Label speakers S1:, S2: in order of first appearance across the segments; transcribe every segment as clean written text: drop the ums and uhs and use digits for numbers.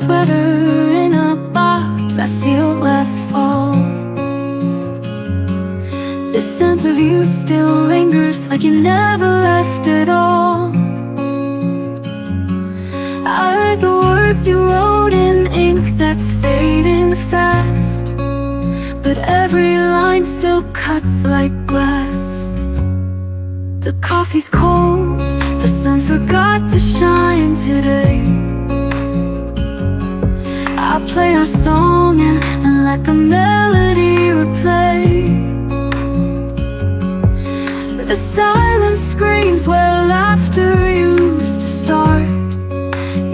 S1: sweater in a box I sealed last fall. The scent of you still lingers like you never left at all. I read the words you wrote in ink that's fading fast, but every line still cuts like glass. The coffee's cold, the sun forgot to shine today. I play our song and let the melody replay. The silence screams where laughter used to start.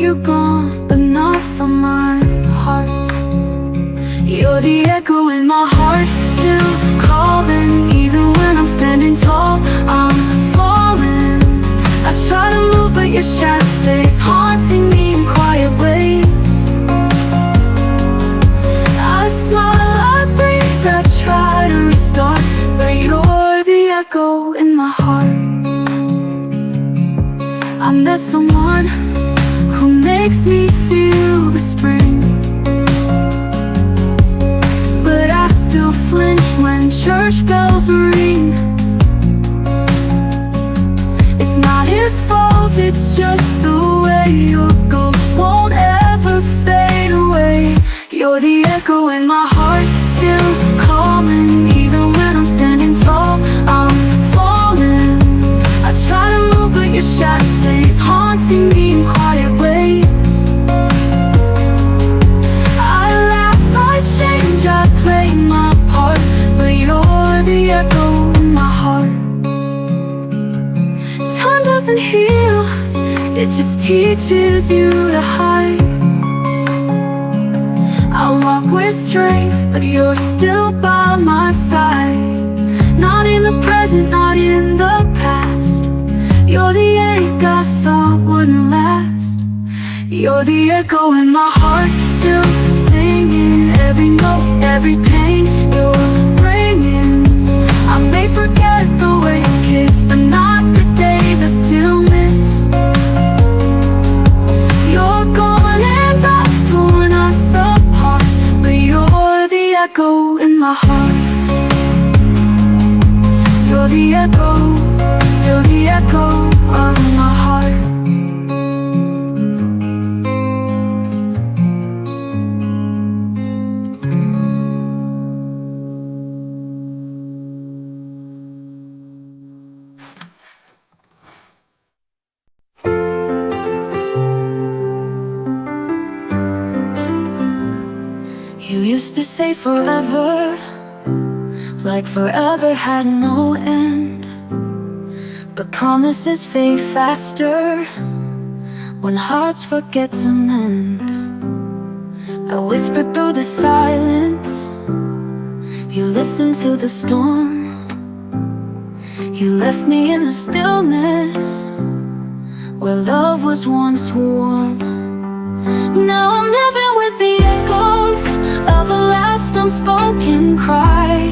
S1: You're gone, but not from my heart. You're the echo in my heart, still calling. Even when I'm standing tall, I'm falling. I try to move, but your shadow stays haunting me in quiet ways. I smile, I breathe, I try to restart, but you're the echo in my heart. I met someone who makes me feel the spring, but I still flinch when church bells ring. It's not his fault, it's just the way your ghost won't ever fade away. You're the echo in my heart, still calling. Even when I'm standing tall, I'm falling. I try to move, but your shadow stays haunting me in quiet ways. I laugh, I change, I play my part, but you're the echo in my heart. Time doesn't heal, it just teaches you to hide. I walk with strength, but you're still by my side. Not in the present, not in the past. You're the ache I thought wouldn't last. You're the echo in my heart, still singing. Every note, every pain you're bringing. I may forget the way you kiss, but not the days I still miss. You're gone and I've torn us apart, but you're the echo in my heart. You're the echo, still the echo of my heart. You used to say forever, like forever had no end. But promises fade faster when hearts forget to mend. I whispered through the silence, you listened to the storm. You left me in the stillness where love was once warm. Now I'm living with the echoes of a last unspoken cry.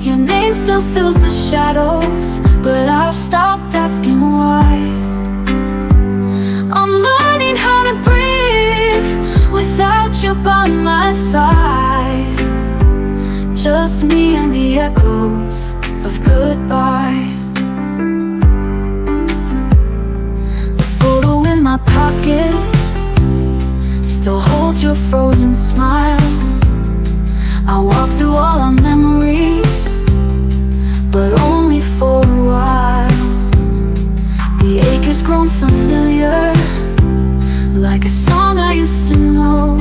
S1: Your name still fills the shadows, but I've stopped asking why. I'm learning how to breathe without you by my side. Just me and the echoes of goodbye. The photo in my pocket still holds your frozen smile. I walk through all our memories, but only for a while. The ache has grown familiar, like a song I used to know.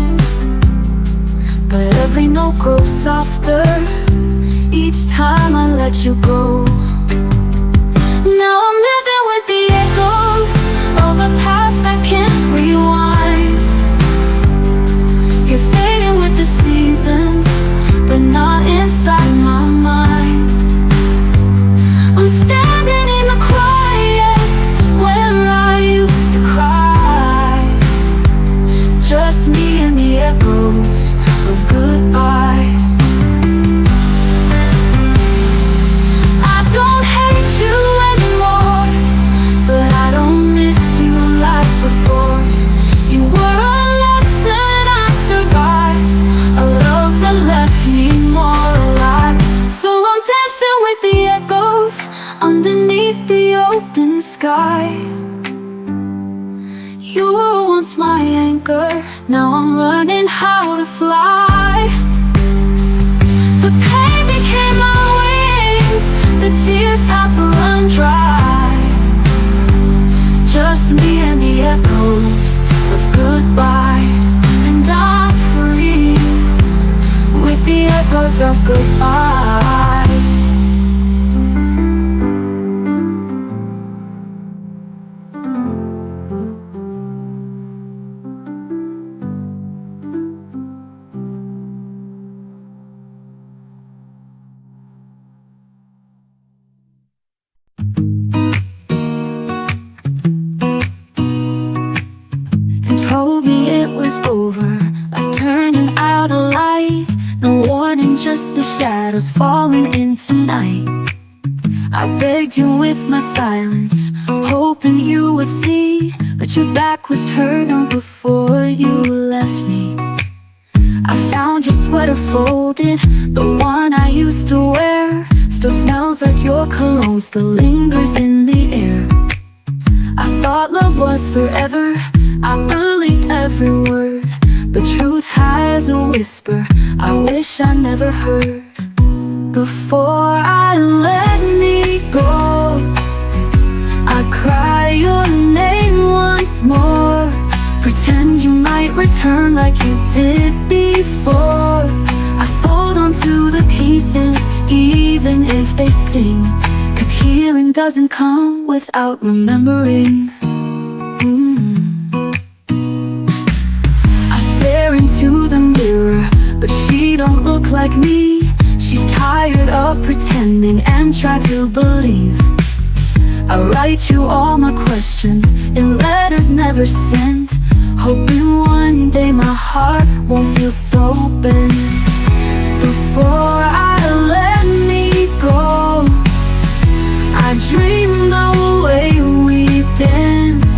S1: But every note grows softer each time I let you go. Now I'm living with the echoes of a past I can't rewind. You're fading with the seasons, but not inside my mind. I'm standing in the quiet where I used to cry. Just me and the echoes of goodbye. I sky. You were once my anchor, now I'm learning how to fly. The pain became my wings, the tears have run dry. Just me and the echoes of goodbye. And I'm free with the echoes of goodbye. Told me it was over, like turning out a light. No warning, just the shadows falling into night. I begged you with my silence, hoping you would see, but your back was turned before you left me. I found your sweater folded, the one I used to wear. Still smells like your cologne, still lingers in the air. I thought love was forever, I believed every word, but truth has a whisper I wish I never heard. Before I let me go, I cry your name once more. Pretend you might return like you did before. I fold onto the pieces even if they sting, 'cause healing doesn't come without remembering. Into the mirror, but she don't look like me. She's tired of pretending and try to believe. I write you all my questions in letters never sent, hoping one day my heart won't feel so bent. Before I let me go, I dream the way we dance,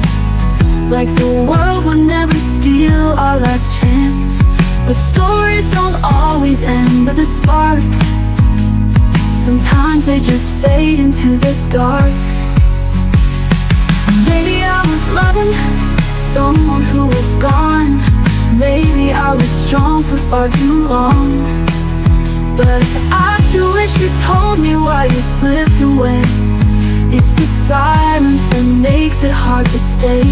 S1: like the world would never steal our last chance. But stories don't always end with a spark. Sometimes they just fade into the dark. Maybe I was loving someone who was gone. Maybe I was strong for far too long. But I still wish you told me why you slipped away. It's the silence that makes it hard to stay.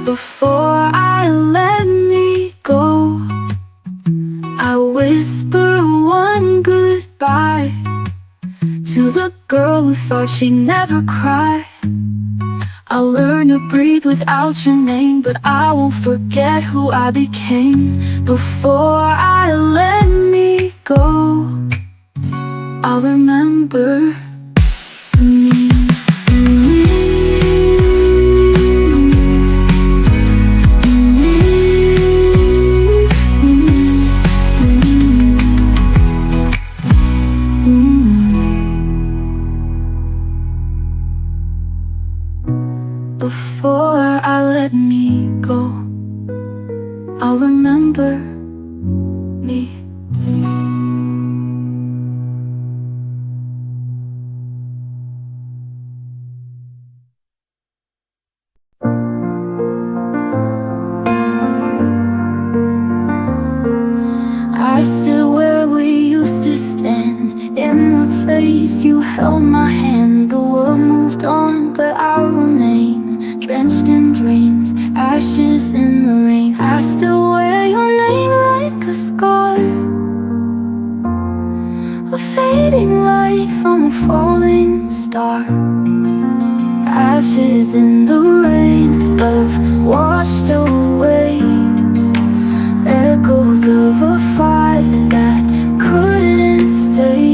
S1: Before I let me go, I whisper one goodbye to the girl who thought she'd never cry. I'll learn to breathe without your name, but I won't forget who I became. Before I let me go, I'll remember me. Before I let me go, I'll remember me. I stood where we used to stand, in the place you held my hand. The world moved on, but I remain drenched in dreams, ashes in the rain. I still wear your name like a scar, a fading light from a falling star. Ashes in the rain, love washed away, echoes of a fire that couldn't stay.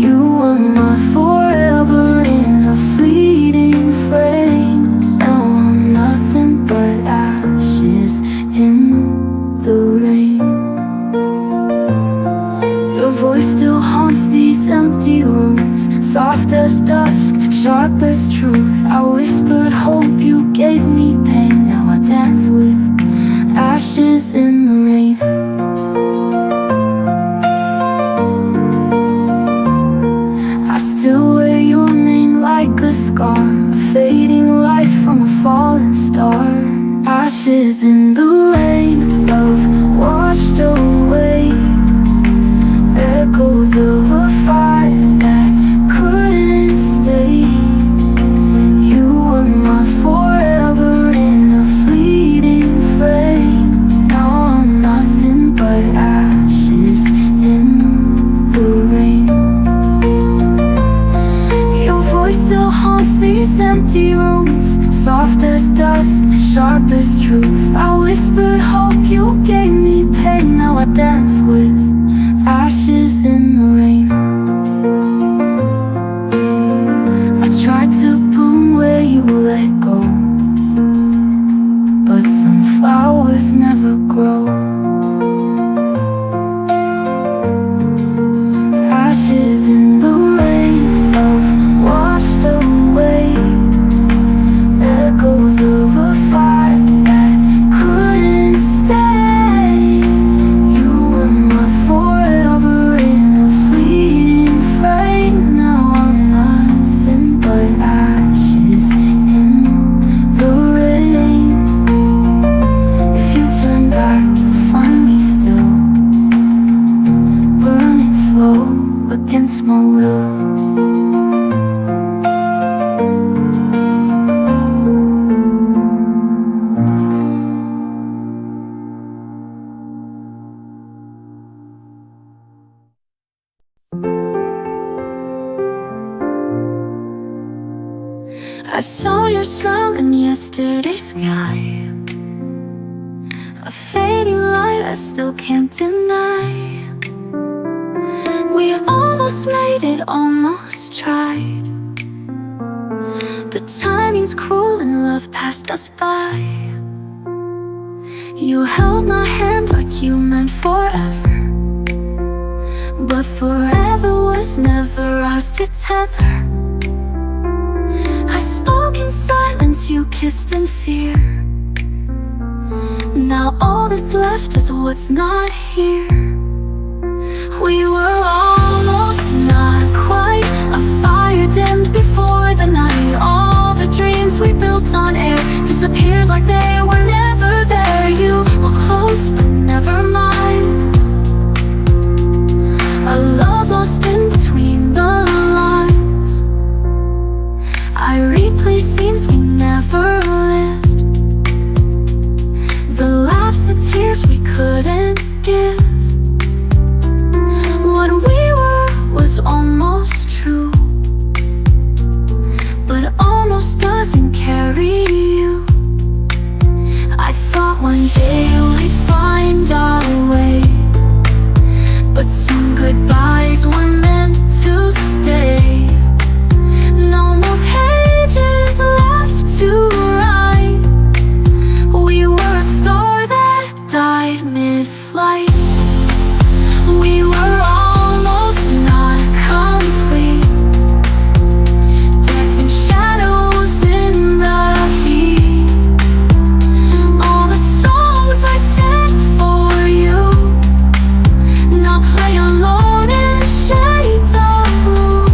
S1: You were my forever in a fleeting frame. Now I'm nothing but ashes in the rain. Your voice still haunts these empty rooms, soft as dusk, sharp as truth. I whispered hope, you gave me pain. Now I dance with ashes in the rain. I still wear your scar, a fading light from a falling star. Ashes in the rain, love washed away, echoes of a fire that couldn't stay. You were my forever in a fleeting frame. Now I'm nothing but ashes in the rain. Your voice still haunts these empty rooms, soft as dust, sharp as truth. I whispered hope, you gave me pain. Now I dance with ashes in the rain. I tried to bloom where you let go, but some flowers never grow. Ashes in the rain, love washed away, echoes of a fire that couldn't stay. You were my forever in a fleeting frame. Now I'm nothing but ashes in the rain. If you turn back, you'll find me still, burning slow against my will. I saw your smile in yesterday's sky, a fading light I still can't deny. We almost made it, almost tried, but timing's cruel and love passed us by. You held my hand like you meant forever, but forever was never ours to tether. I spoke in silence, you kissed in fear. Now all that's left is what's not here. We were almost, not quite. A fire dimmed before the night. All the dreams we built on air disappeared like they were never there. You were close but never mine, a love lost in between the lines. I replay scenes we never lived, the laughs, the tears we couldn't give. What we were was almost true, but almost doesn't carry you. I thought one day we'd find our way, but some goodbyes were meant to stay. No more pages left to write. We were a star that died mid-flight. We were almost not complete, dancing shadows in the heat. All the songs I sang for you now play alone in shades of blue.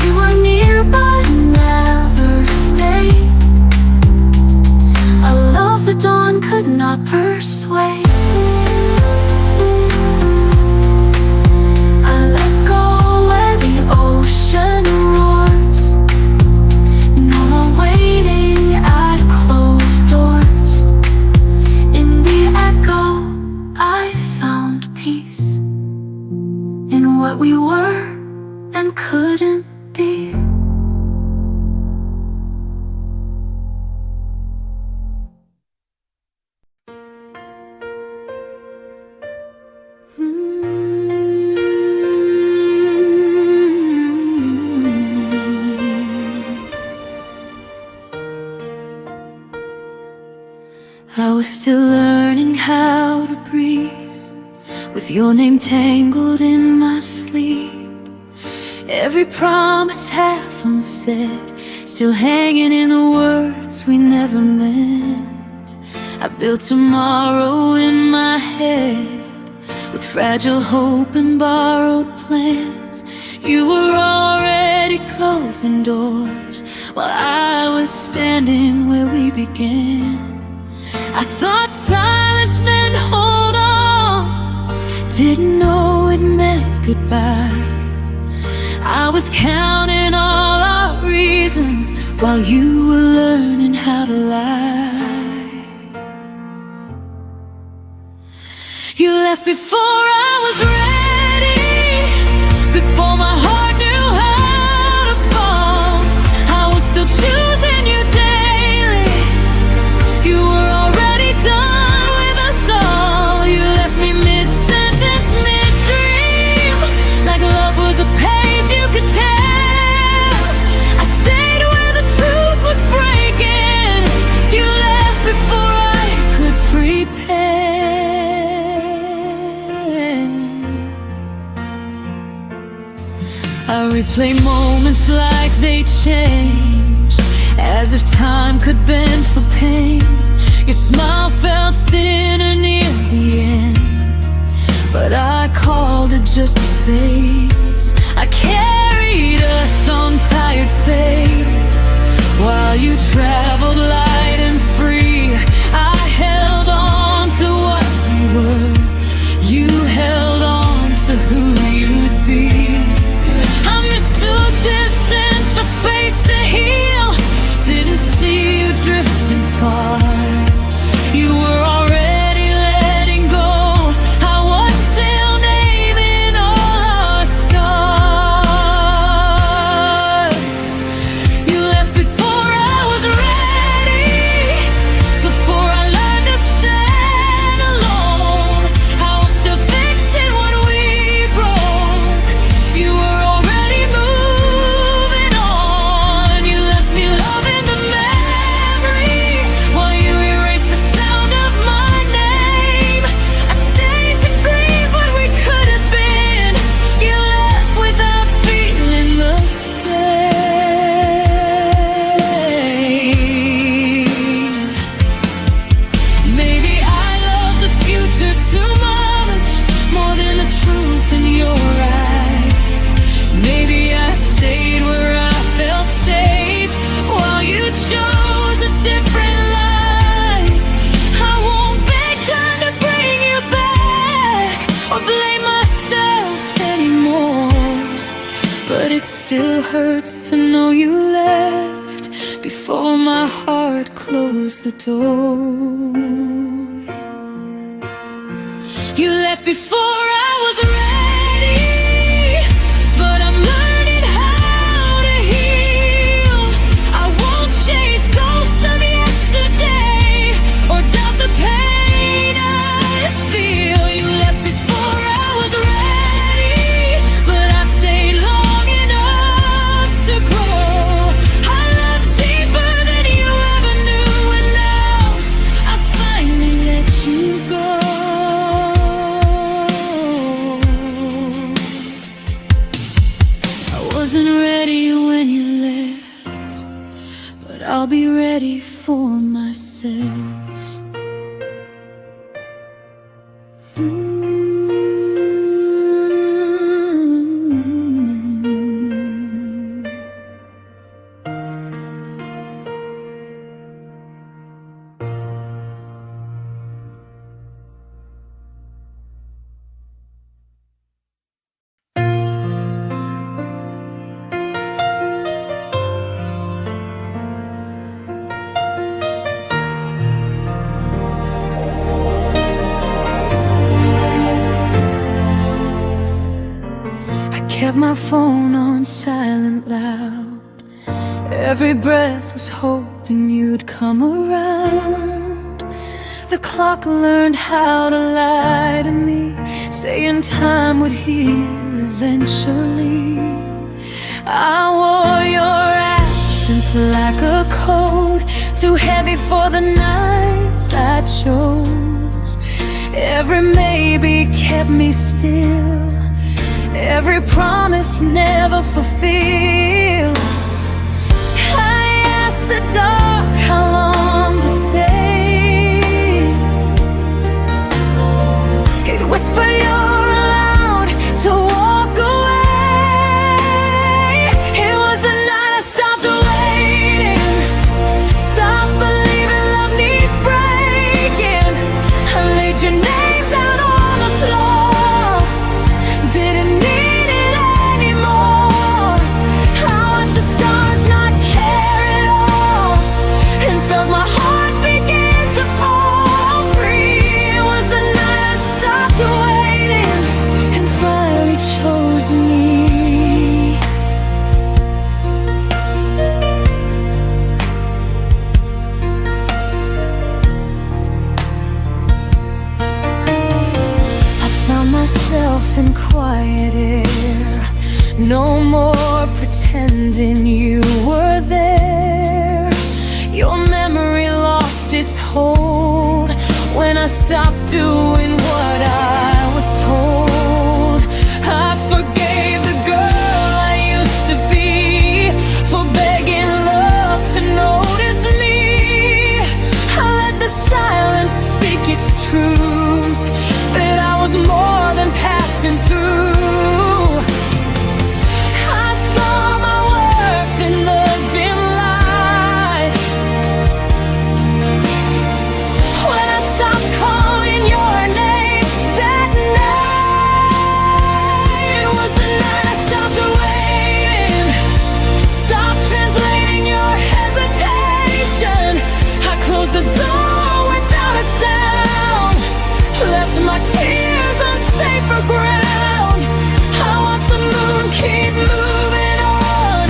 S1: You were near but never stayed, a love the dawn could not persuade. I let go where the ocean roars, no more waiting at closed doors. In the echo I found peace in what we were and couldn't be. I was still learning how to breathe, with your name tangled in my sleep. Every promise half unsaid, still hanging in the words we never meant. I built tomorrow in my head, with fragile hope and borrowed plans. You were already closing doors while I was standing where we began. I thought silence meant hold on, didn't know it meant goodbye. I was counting all our reasons while you were learning how to lie. You left before I was ready, before my heart knew how to fall. I was still choosing you daily. You were already done with us all. You left me mid-sentence, mid-dream, like love was a page you could tell. I stayed where the truth was breaking. You left before I could prepare. I replay moments like they change, as if time could bend for pain. Your smile felt thinner near the end, but I called it just a phase. I carried us on tired faith while you traveled light and free. I held on to what we were. You held on to who you'd be. I mistook distance for space to heal. Didn't see you drifting far. You were already letting go. I was still naming all our scars. You left before I was ready, before I learned to stand alone. I was still fixing what we broke. You were already moving on. You left me loving the memory while you erased the sound of my name. I stayed to grieve what we could have been. You left without feeling the same. Maybe I love the future too much, more than the truth in your eyes. Maybe I stayed where I felt safe while you chose a different life. I won't beg time to bring you back or blame myself anymore, but it still hurts to know you left before my heart closed the door. You left before I was ready, but I'm learning how to heal. I won't chase ghosts of yesterday or doubt the pain I feel. You left before I was ready, but I've stayed long enough to grow. I love deeper than you ever knew, and now I finally let you go. I wasn't ready when you left, but I'll be ready for myself. Kept my phone on silent loud. Every breath was hoping you'd come around. The clock learned how to lie to me, saying time would heal eventually. I wore your absence like a coat, too heavy for the nights I chose. Every maybe kept me still, every promise never fulfilled. I asked the dark how long to stay. It whispered you're allowed to walk away. No more pretending you were there. Your memory lost its hold when I stopped doing what I was told. I forgave the girl I used to be for begging love to notice me. I let the silence speak its truth, that I was more than passing through. I saw my worth in the dim light when I stopped calling your name that night. It was the night I stopped waiting, stopped translating your hesitation. I closed the door without a sound, left my tears on safer ground. I watched the moon keep moving on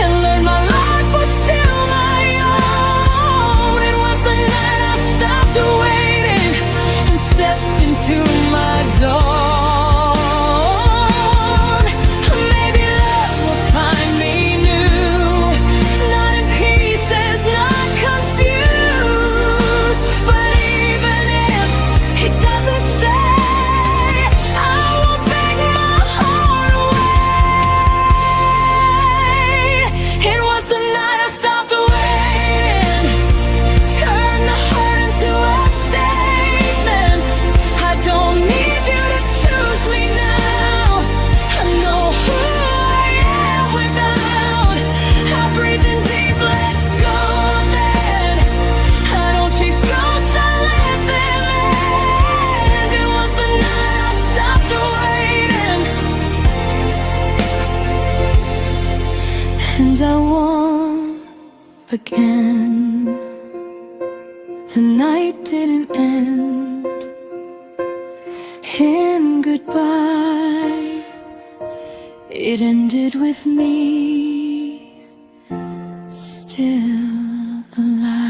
S1: and learned my life was still my own. It was the night I stopped waiting and stepped into my dawn. Maybe love will find me new, not in pieces, not confused. But even if it doesn't stay, I won't beg my heart away. It was the night I stopped waiting, turned the hurt into a statement. I don't need you to choose me now. I know who I am without. I breathed in deep, let go then. I don't chase ghosts, I let them end. It was the night I stopped waiting, and I won again. The night didn't end in goodbye. It ended with me still alive.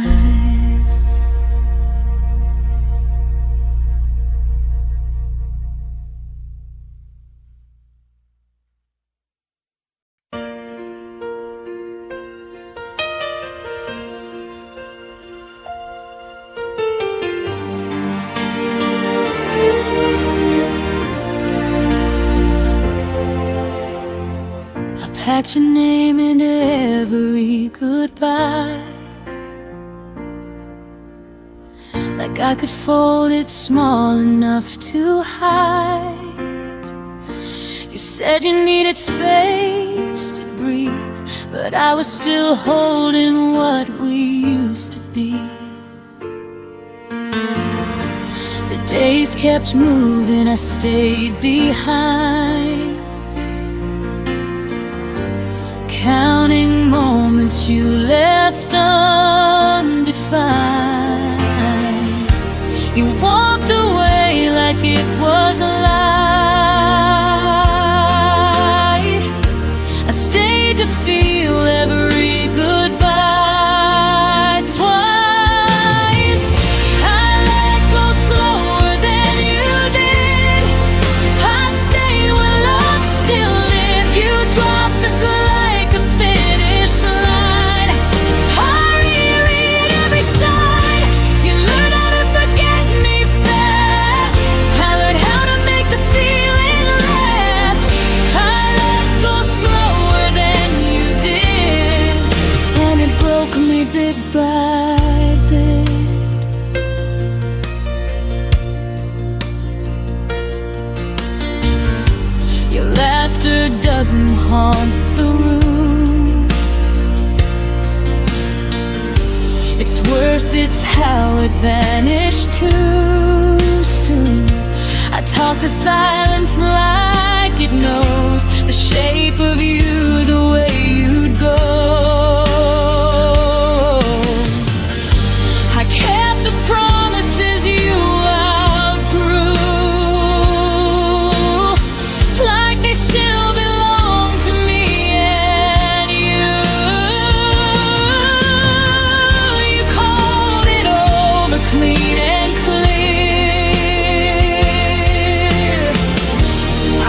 S1: I packed your name into every goodbye, like I could fold it small enough to hide. You said you needed space to breathe, but I was still holding what we used to be. The days kept moving, I stayed behind, counting moments you left undefined. You walked away like it was a lie. I stayed to feel every goodbye twice. I let go slower than you did. I stayed when love still lived. You dropped us like a finish line. I reread every sign. You learned how to forget me fast. I learned how to make the feeling last. I let go slower than you did, and it broke me bit by bit. Your laughter doesn't haunt the room. It's worse, it's how it vanished too soon. I talk to silence like it knows the shape of you, the way you'd go. I kept the promises you outgrew, like they still belong to me and you. You called it over clean and clear.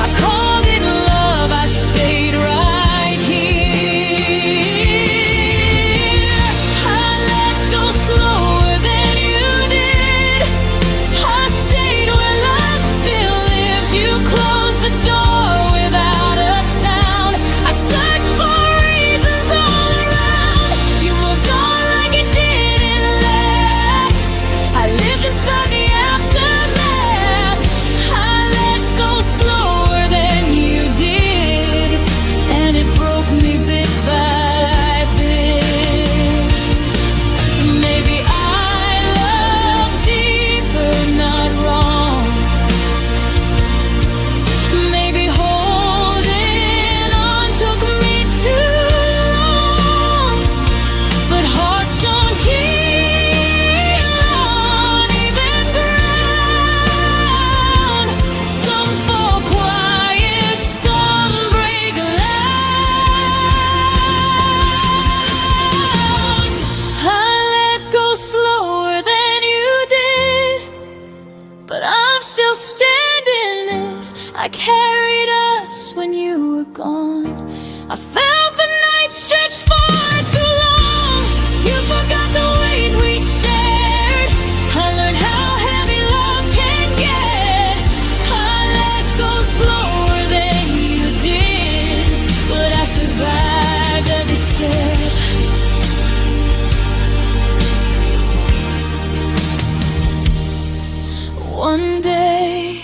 S1: I buried us when you were gone. I felt the night stretch far too long. You forgot the weight we shared. I learned how heavy love can get. I let go slower than you did, but I survived every step. One day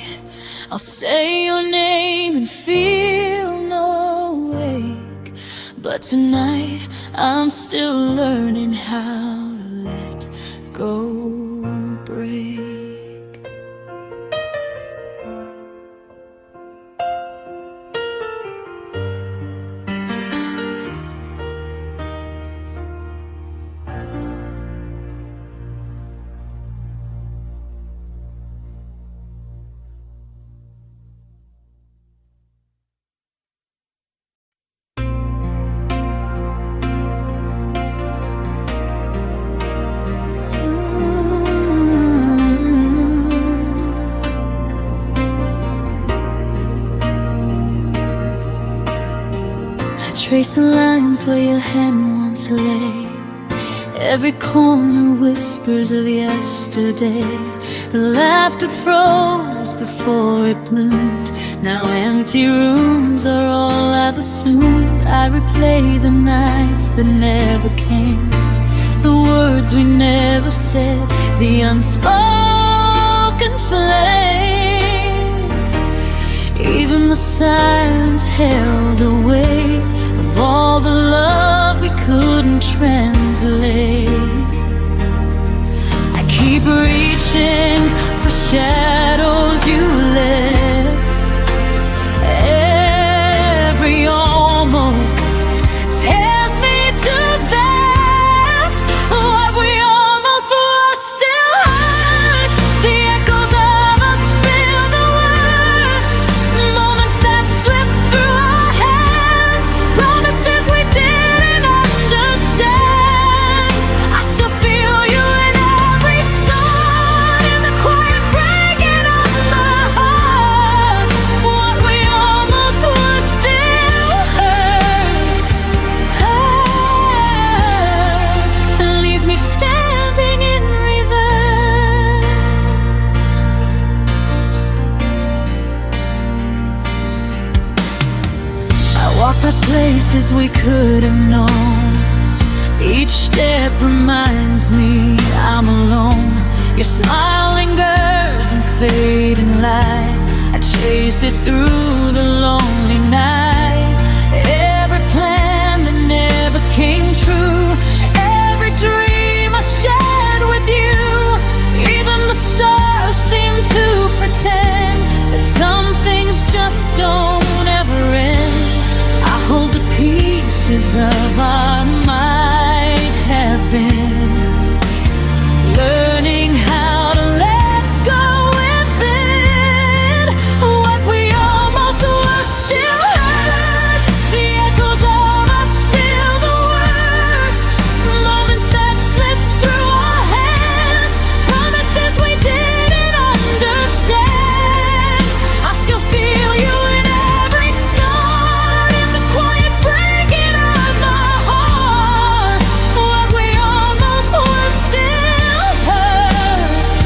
S1: I'll say your name and feel no ache, but tonight I'm still learning how to let go break. Trace the lines where your hand once lay. Every corner whispers of yesterday. The laughter froze before it bloomed. Now empty rooms are all I've assumed. I replay the nights that never came, the words we never said, the unspoken flame. Even the silence held the weight of all the love we couldn't translate. I keep reaching for shadows you left. Every almost tears me to that. What we almost were still hurts. The echoes of us feel the worst. Moments that slip through our hands, promises we didn't understand. I still feel you in every start, in the quiet breaking of my heart. What we almost were still hurts, and leaves me standing in reverse. I walk past places we could have known. Each step reminds me I'm alone. Your smile lingers in fading light. I chase it through the lonely night. Every plan that never came true, every dream I shared with you. Even the stars seem to pretend that some things just don't ever end. I hold the pieces of our might have been, learning how to let go within. What we almost were still hurts. The echoes of us feel the worst. Moments that slip through our hands, promises we didn't understand. I still feel you in every start, in the quiet breaking of my heart. What we almost were still hurts,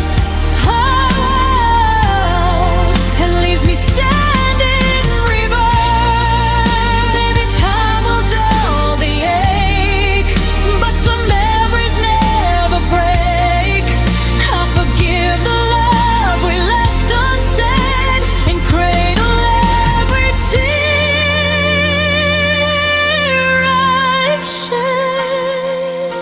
S1: and leaves me standing in reverse. Maybe time will dull the ache, but some memories never break. I forgive the love we left unsaid, and cradle every tear I've shed.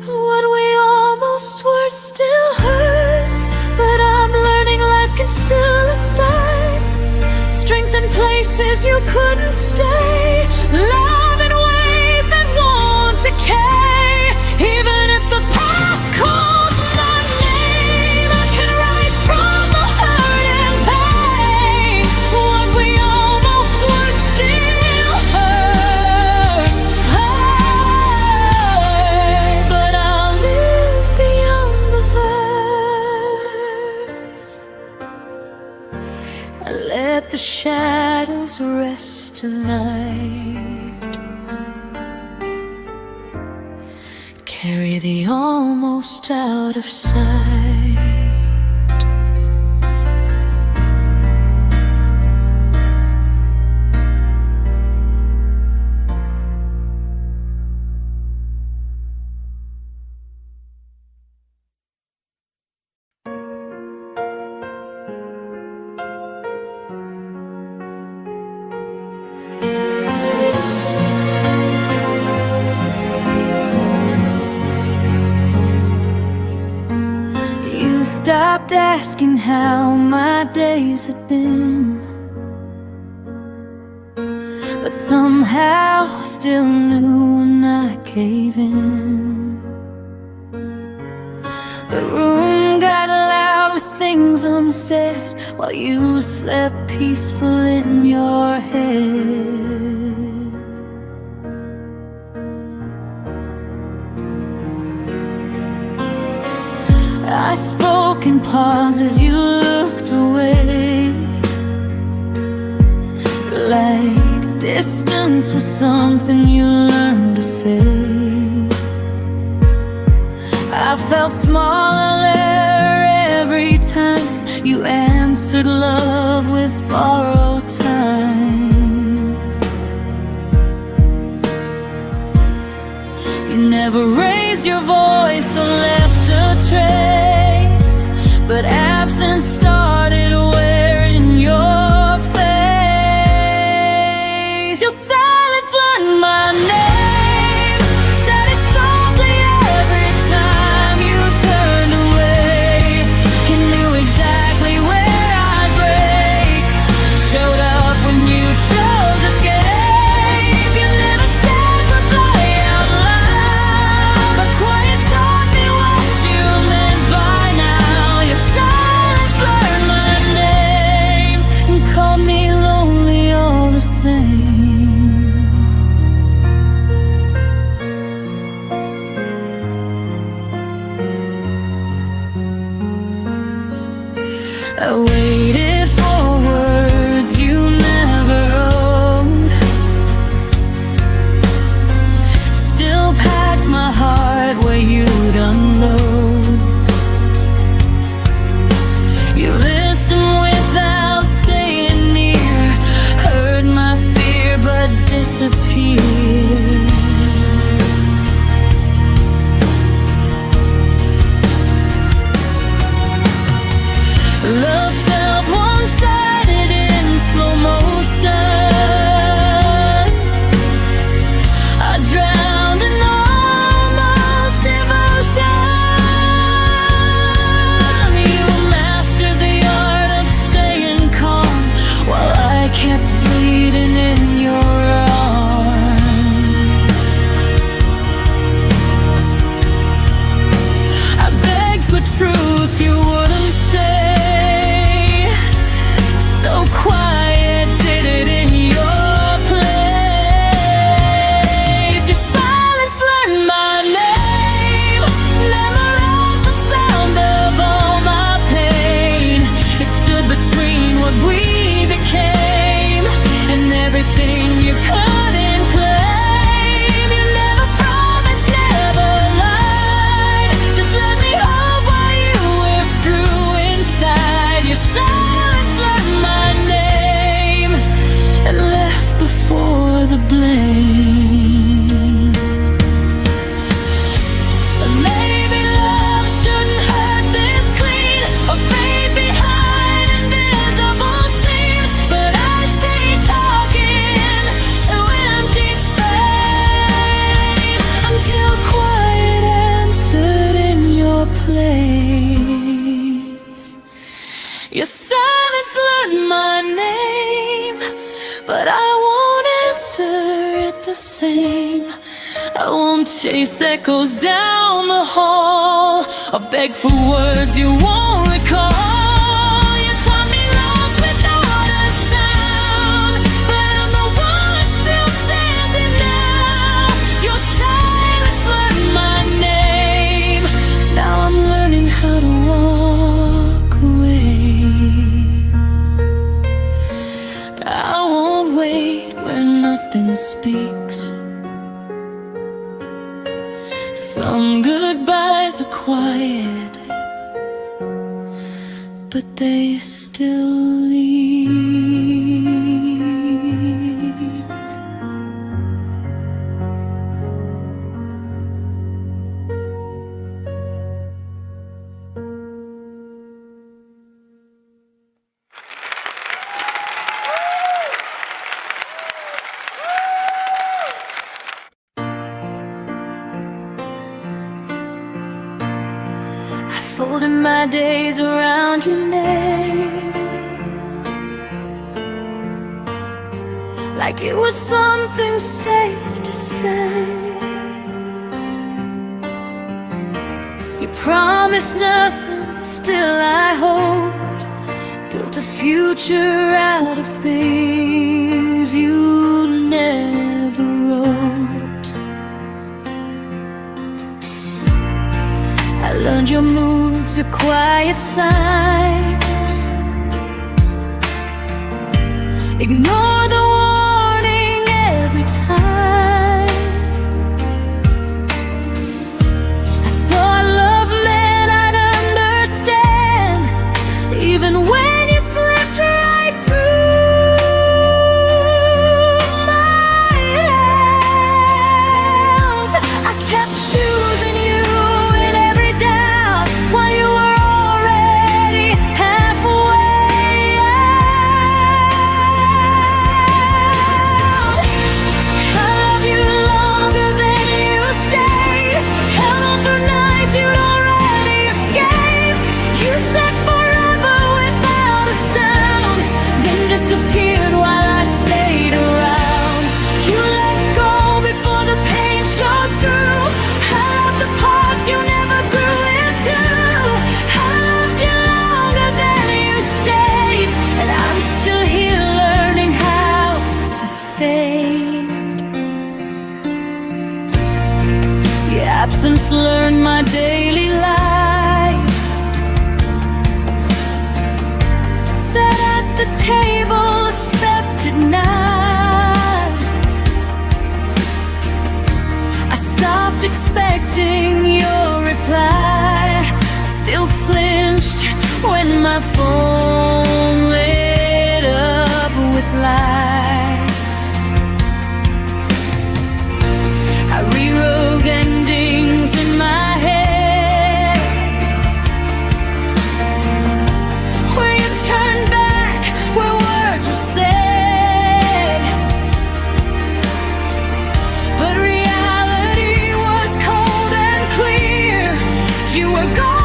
S1: What we almost were still hurts, but I'm learning life can still assign strength in places you couldn't stay, love in ways that won't decay. Even if the past calls my name, I can rise from the hurt and pain. What we almost were still hurts, but I'll live beyond the verse. I let the shadows rest tonight. Carry the almost out of sight. Stopped asking how my days had been, but somehow still knew when I gave in. The room got loud with things unsaid while you slept peaceful in your head. I spoke in pauses, you looked away, like distance was something you learned to say. I felt smaller every time you answered love with borrowed time. You never raised your voice or left a trace, but absence started wearing your face. Your silence learned my name, said it softly every time you turned away. You knew exactly where I'd break, showed up when you chose escape. You never said goodbye out loud, but quiet taught me what you meant by now. Your silence learned my name and called me lonely all the same. I waited for words you never wrote, still packed my heart where you'd unload. You listened without staying near, heard my fear but disappeared. Love felt one-sided in slow motion. I drowned in almost devotion. You mastered the art of staying calm while I kept bleeding in your arms. I begged for truth you wouldn't say, so quiet, did it in your place. Your silence learned my name, memorized the sound of all my pain. It stood between what we became and everything you couldn't claim. You never promised, never lied, just let me hold while you withdrew inside. Your silence learned my name and left before the blame. But maybe love shouldn't hurt this clean or fade behind invisible seams. But I stayed talking to empty space until quiet answered in your place. Your silence learned my name, but I won't answer it the same. I won't chase echoes down the hall or beg for words you won't recall. You taught me lost without a sound, but I'm the one still standing now. Your silence learned my name, now I'm learning how to walk away. one speaks. Some goodbyes are quiet, but they still leave. Folded my days around your name, like it was something safe to say. You promised nothing, still I hoped. Built a future out of things you never wrote. I learned your moods are quiet signs. Ignore the warning every time. I thought love meant I'd understand, even when you slipped right through my hands. I kept choosing you while you were already halfway out. I love you longer than you stayed. Held on through nights you'd already escaped. You said forever without a sound, then disappeared while I stayed around. You let go before the pain showed through. I love the parts you never grew into. I loved you longer than you stayed, and I'm still here learning how to fade. Your absence learned my daily life. Sat at the table, expected night. I stopped expecting your reply. Still flinched when my phone lit up with light. I rewrote endings in my head, where you turned back, where words were said. But reality was cold and clear. You were gone.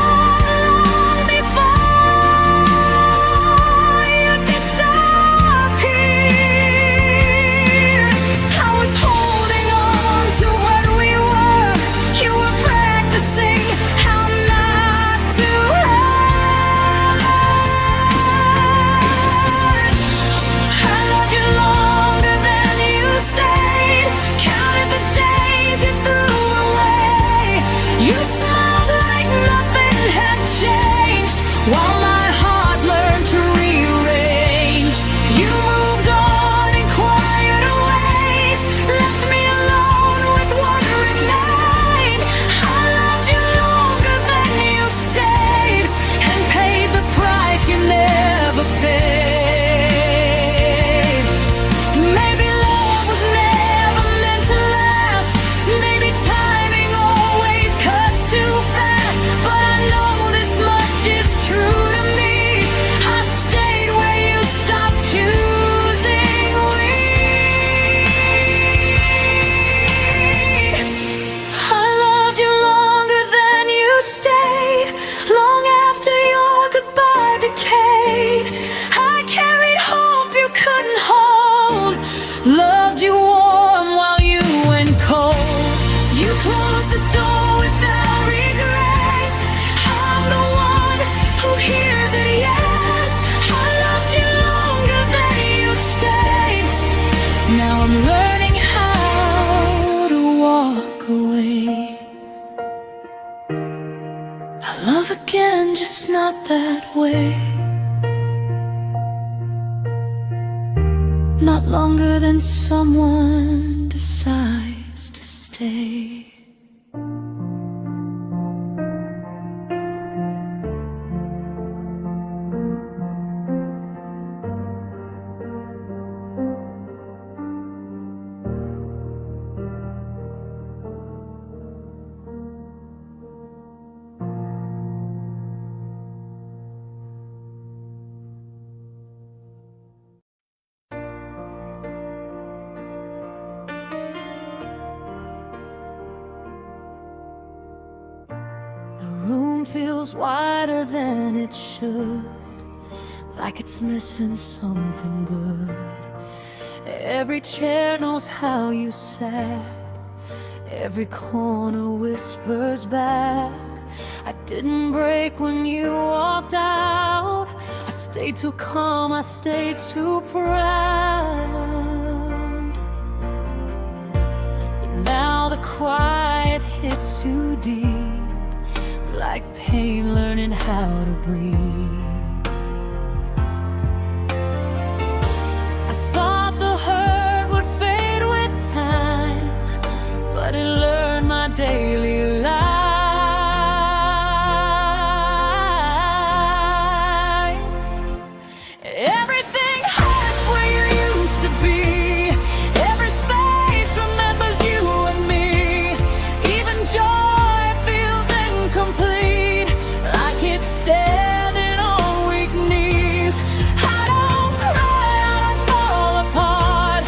S1: While my heart learned to rearrange, you moved on in quieter ways, left me alone with what remained. I loved you longer than you stayed, and paid the price you never paid. Maybe love was never meant to last. Maybe timing always cuts too fast. But I know this much is true to me. I stayed where you stopped choosing me. I loved you longer than you stayed, long after your goodbye decayed. I carried hope you couldn't hold, loved you warm while you went cold. You closed the door without regret. I'm the one who hears it yet. I loved you longer than you stayed. Now I'm learning how to walk away. I love again, just not that way. not longer than someone decides to stay. The room feels wider than it should, like it's missing something good. Every chair knows how you sat, every corner whispers back. I didn't break when you walked out. I stayed too calm, I stayed too proud. But now the quiet hits too deep, like pain learning how to breathe. I thought the hurt would fade with time, but it learned my daily life. Everything hurts where you used to be. Every space remembers you and me. Even joy feels incomplete, like it's standing on weak knees. I don't cry, I don't fall apart,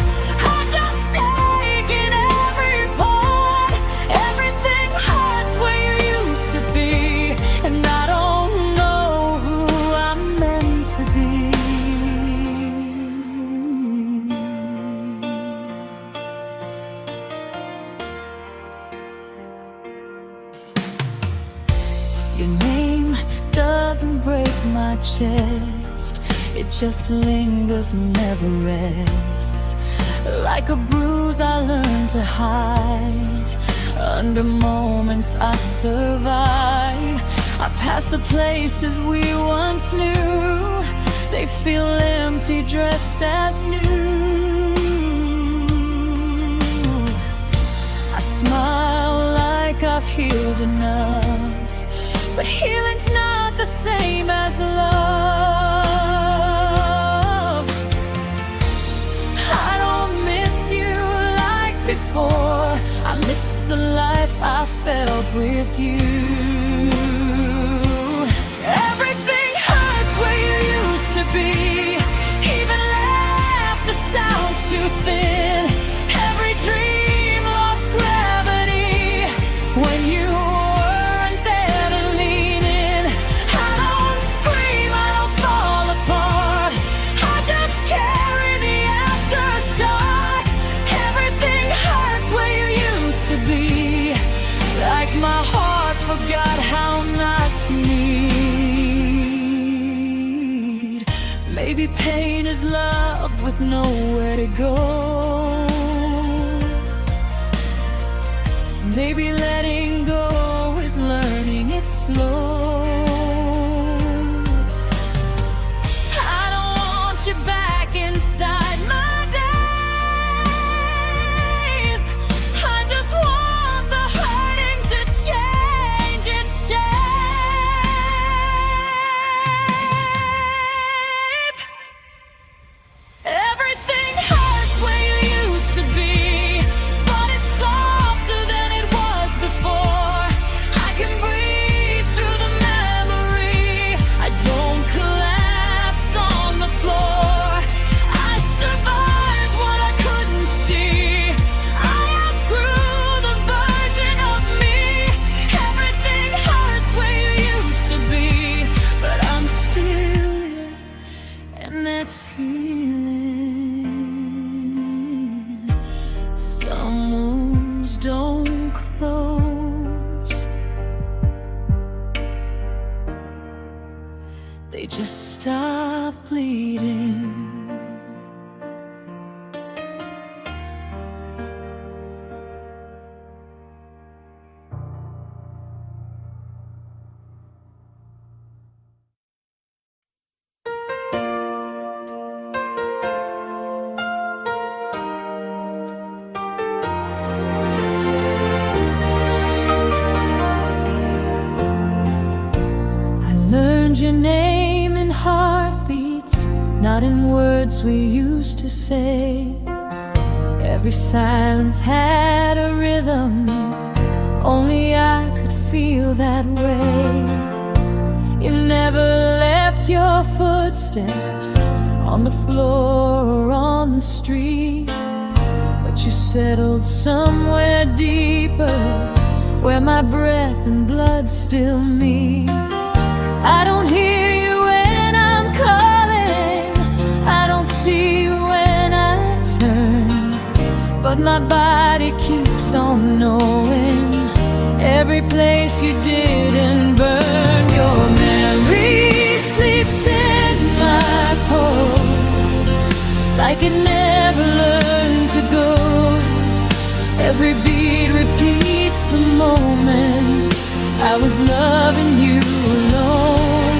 S1: I just take in every part. Everything hurts where you used to be, and I don't know who I'm meant to be. Your name doesn't break my chest, it just lingers and never rests. Like a bruise I learned to hide, under moments I survive. I pass the places we once knew, they feel empty dressed as new. I smile like I've healed enough, but healing's not the same as love. I don't miss you like before, I miss the life I felt with you. Everything hurts where you used to be, even laughter sounds too thin. Every dream lost gravity when you weren't there to lean in. I don't scream, I don't fall apart, I just carry the aftershock. Everything hurts where you used to be, like my heart forgot how not to need. Maybe pain is love with nowhere to go. Maybe letting go is learning it slow. I don't want you back inside my days, I just want the hurting to change its shape. Everything hurts where you used to be, but it's softer than it was before. I can breathe through the words we used to say. Every silence had a rhythm, only I could feel that way. You never left your footsteps on the floor or on the street, but you settled somewhere deeper, where my breath and blood still meet. I don't hear you when I'm calling, I don't see you when I turn, but my body keeps on knowing every place you didn't burn. Your memory sleeps in my pulse, like it never learned to go. Every beat repeats the moment I was loving you alone.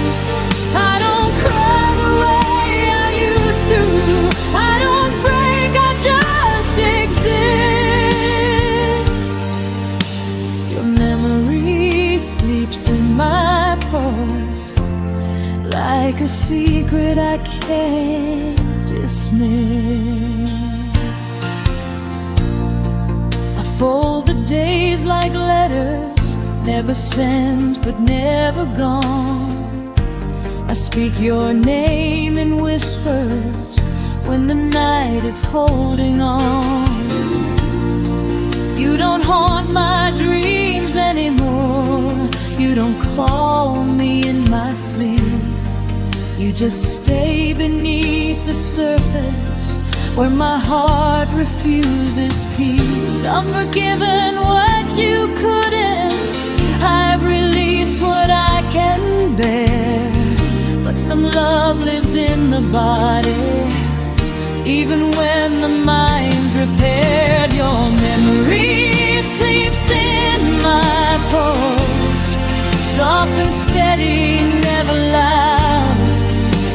S1: I don't cry the way I used to, I don't break, I just exist. Your memory sleeps in my pulse, like a secret I can't dismiss. I fold the days like letters, never sent but never gone. I speak your name in whispers when the night is holding on. You don't haunt my dreams anymore, you don't call me in my sleep. You just stay beneath the surface where my heart refuses peace. I'm forgiven what you couldn't, I've released what I can bear, but some love lives in the body, even when the mind's repaired. Your memory sleeps in my pulse, soft and steady, never loud.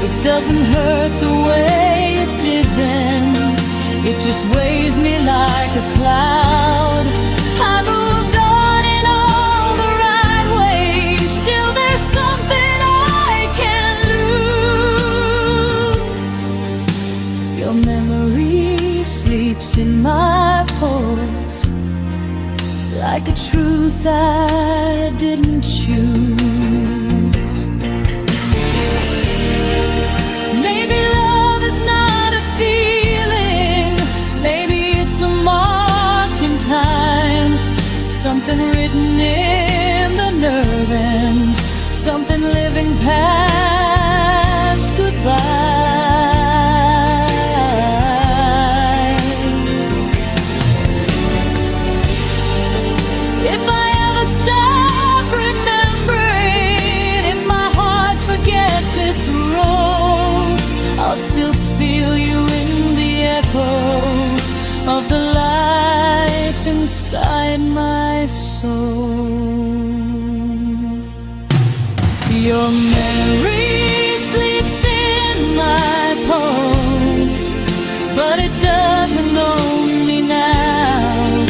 S1: It doesn't hurt the way it did then, it just weighs me like a cloud. I moved on in all the right ways, still there's something I can't lose. Your memory sleeps in my pulse, like a truth I didn't choose. Maybe love is not a feeling, maybe it's a mark in time, something written in the nerve ends, something living past goodbye. If I ever stop remembering, if my heart forgets its role, I'll still feel you in the echo of the life inside my soul. Your memory sleeps in my pulse, but it doesn't own me now.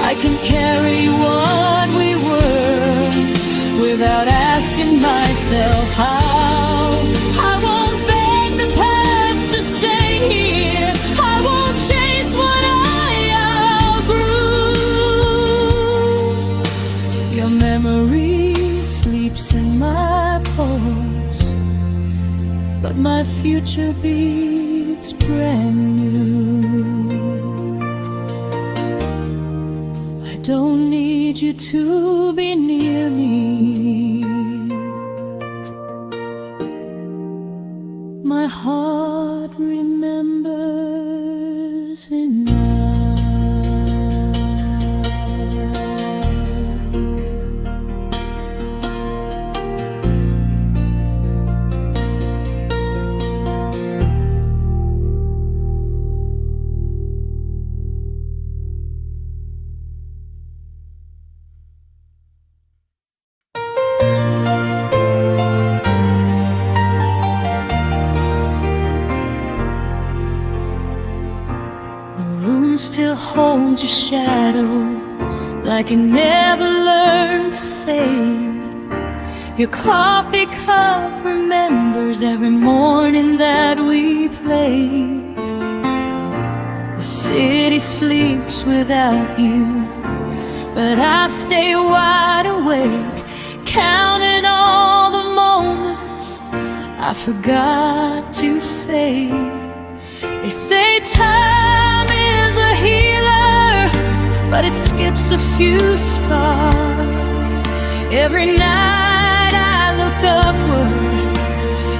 S1: I can carry what we were without asking myself how. I won't beg the past to stay here, I won't chase what I outgrew. Your memory sleeps in my pulse, but my future beats brand new. I don't need you to be near me, my heart remembers enough. Still holds your shadow, like it never learned to fade. Your coffee cup remembers every morning that we played. city sleeps without you, but I stay wide awake, counting all the moments I forgot to say. They say time is a healer, but it skips a few scars. Every night I look upward,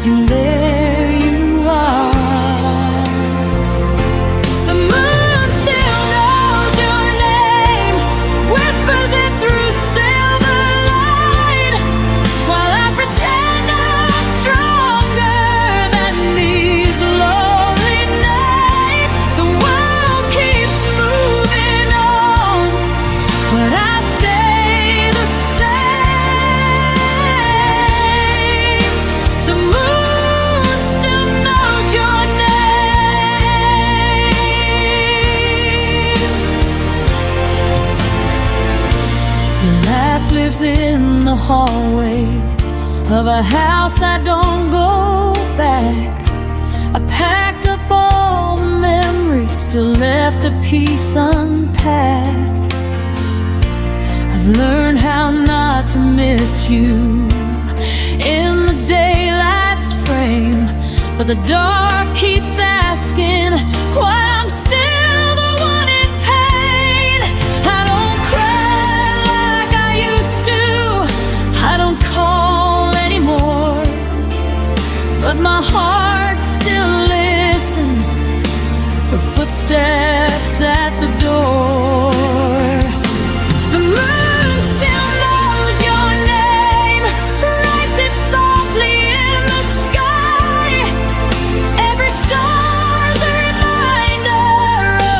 S1: and there you are. The moon still knows your name, whispers it through silver light, while I pretend I'm stronger than these lonely nights. The world keeps moving on, but I stay the same. The moon still knows your name. Your laugh lives in the hallway of a house I don't go back. I packed up all the memories, still left a piece unpacked. I've learned how not to miss you in the daylight's frame, but the dark keeps asking why I'm still the one in pain. I don't cry like I used to, I don't call anymore, but my heart still listens for footsteps at the door. The moon still knows your name, writes it softly in the sky. Every star's a reminder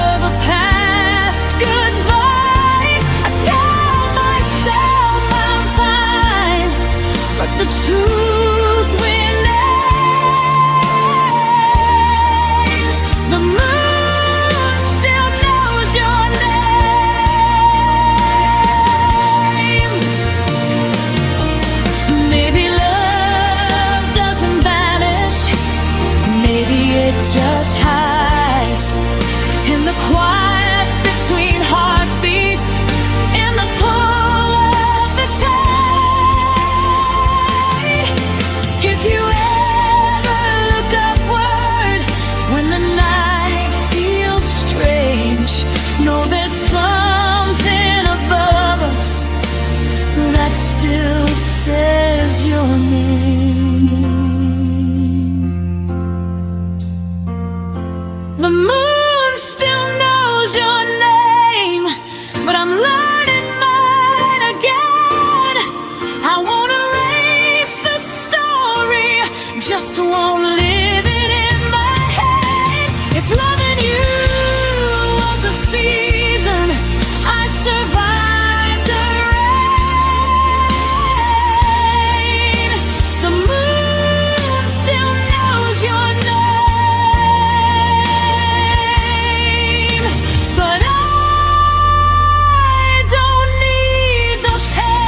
S1: of a past goodbye. I tell myself I'm fine, but the truth remains. The moon still knows your name. Maybe love doesn't vanish, maybe it just hides in the quiet between heartbeats, in the pull of the tide. If you ever look upward when the night feels strange, know there's something above us that still says your name. The moon still knows your name, but I'm learning mine again. I won't erase the story, just won't live it in my head. If loving you was a season, I survived the rain. The moon still knows your name, but I don't need the pain.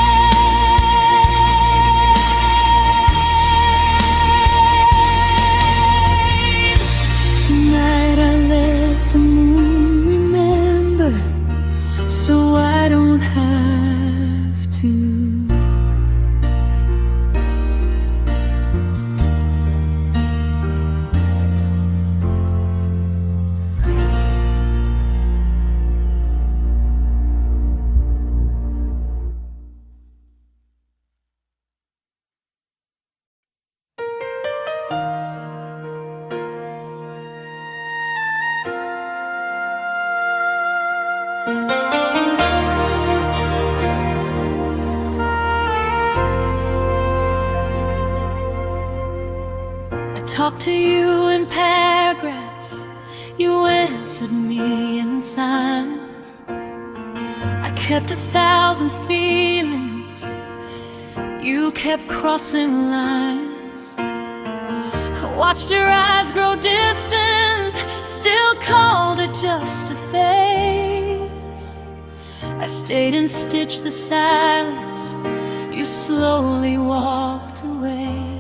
S1: Tonight I let the moon remember, so I don't have to. I talked to you in paragraphs, you answered me in signs. I kept 1,000 feelings, you kept crossing lines. I watched your eyes grow distant, still called it just a phase. I stayed and stitched the silence, you slowly walked away.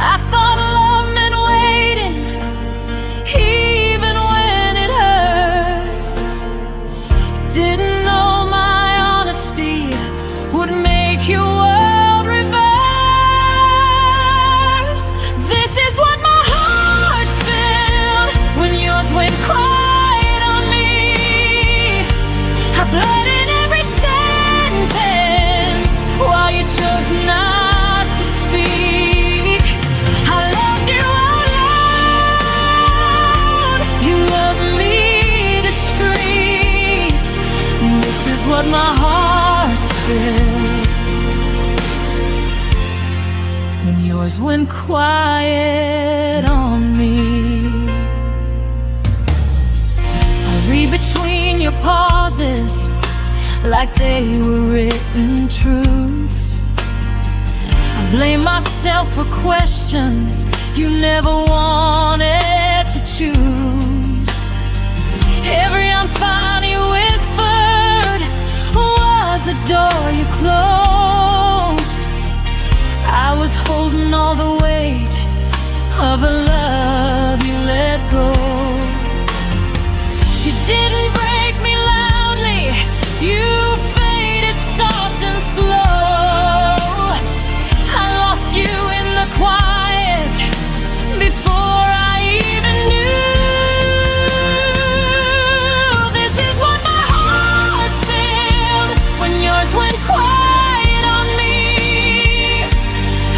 S1: I thought love meant waiting, even when what my heart's filled. When yours went quiet on me. I read between your pauses like they were written truths. I blame myself for questions you never wanted to choose. Every unfunny whispered was a door you closed. I was holding all the weight of a love you let go. You didn't break me loudly, you faded soft and slow. I lost you in the quiet before I even knew. This is what my heart's filled when yours went quiet on me.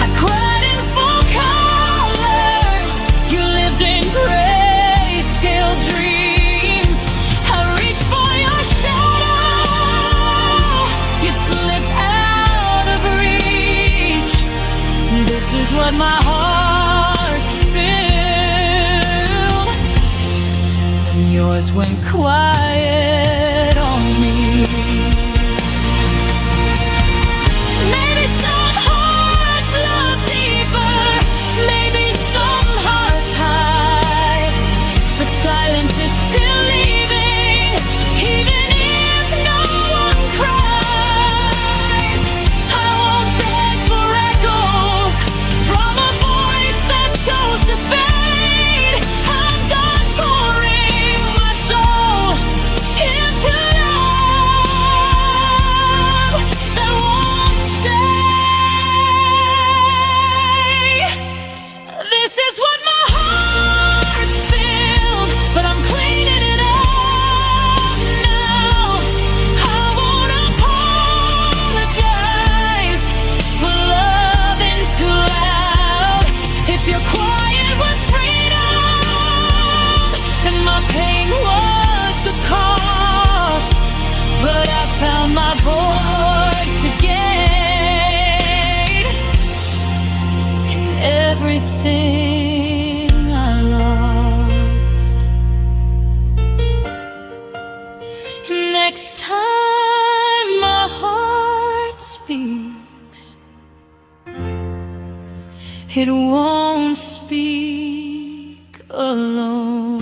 S1: I cried in full colors, you lived in grayscale dreams. I reached for your shadow, you slipped out of reach. This is what my heart spilled when yours went quiet on me. Maybe some hearts love deeper, maybe some hearts hide, but silence is still leaving, even if no one cries. I won't beg for echoes from a voice that chose to fade. I'm done pouring my soul into love that won't stay. This is what my heart's filled, but I'm cleaning it up now. I won't apologize for loving too loud. If your quiet was freedom, then my pain was the cost. But I found my voice again in everything I lost. Next time my heart speaks, it won't speak alone.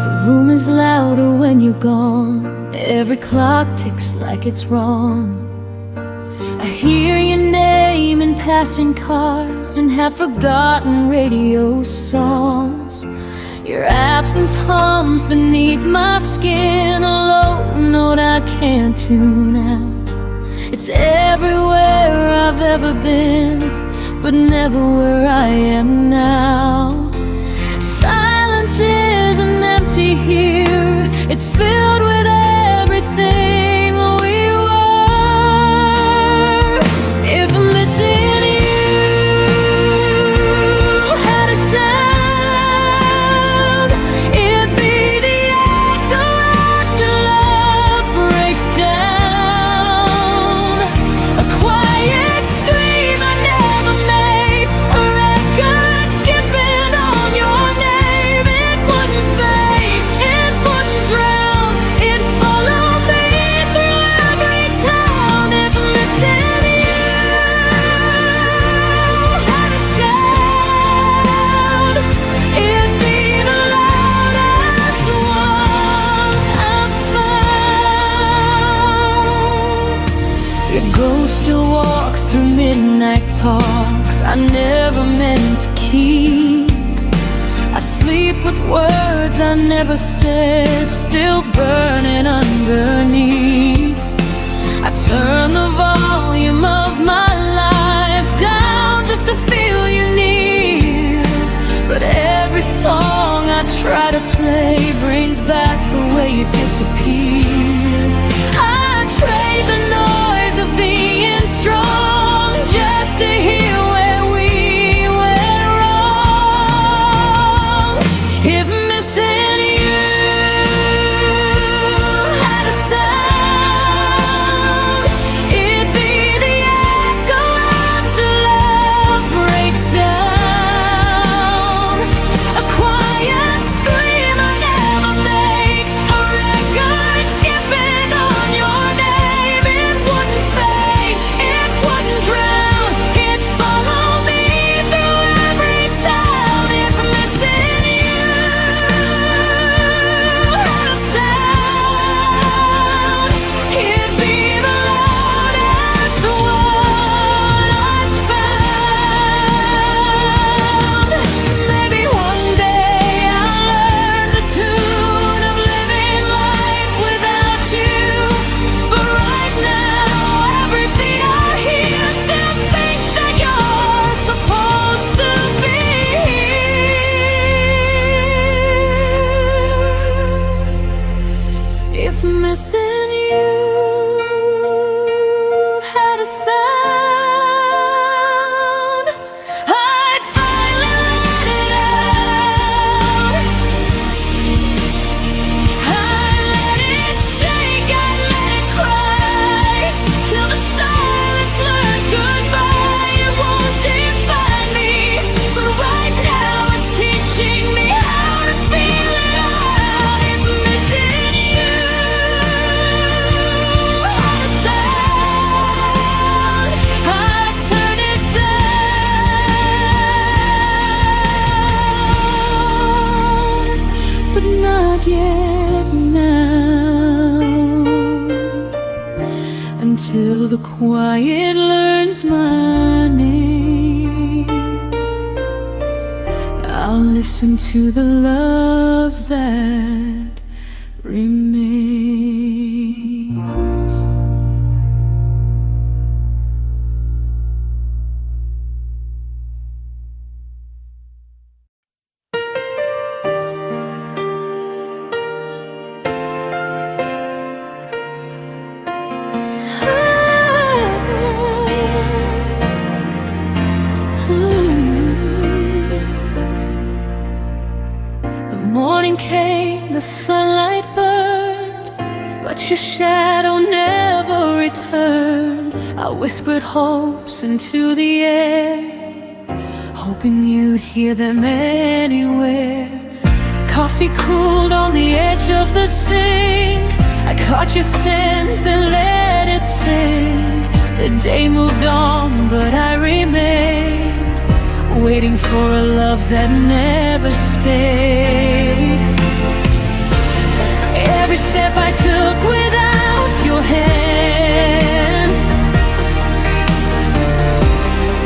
S1: The room is louder when you're gone. Every clock ticks like it's wrong. I hear your name in passing cars and have forgotten radio songs. Your absence hums beneath my skin, a low note I can't tune out. It's everywhere I've ever been, but never where I am now. Silence isn't empty here, it's filled with everything we were. If missing you had a sound, it'd be the echo after love breaks down. A quiet scream I never made, a record skipping on your name. It wouldn't fade, it wouldn't drown, it'd follow me through every town. If missing you had a sound, it'd be the loudest one I found. Your ghost still walks through midnight talks I never meant to keep. I sleep with words I never said, still burning underneath. I turn the volume of my life down just to feel you near. But every song I try to play brings back the way you disappear. I trade the noise of being strong just to hear where we went wrong. If missing you had a sound, it'd be the echo after love breaks down. A quiet scream I never make, a record skipping on your name. It wouldn't fade, it wouldn't drown, it'd follow me through every town. If missing you had a sound, it'd be the loudest one I've found. Maybe one day I'll learn the tune of living life without you. But right now, every beat I hear still thinks that you're supposed to be here. If missing you had a sound, I'd finally let it out. I'd let it shake, I'd let it cry, till the silence learns goodbye. It won't define me, but right now it's teaching me how to feel it out. If missing you had a sound, I'd turn it down, but not yet now, until the quiet learns my name. I'll listen to the love that remains. The morning came, the sunlight burned, but your shadow never returned. I whispered hopes into the air, hoping you'd hear them anywhere. Coffee cooled on the edge of the sink, I caught your scent, then let it sink. The day moved on, but I remained, waiting for a love that never stayed. Every step I took without your hand,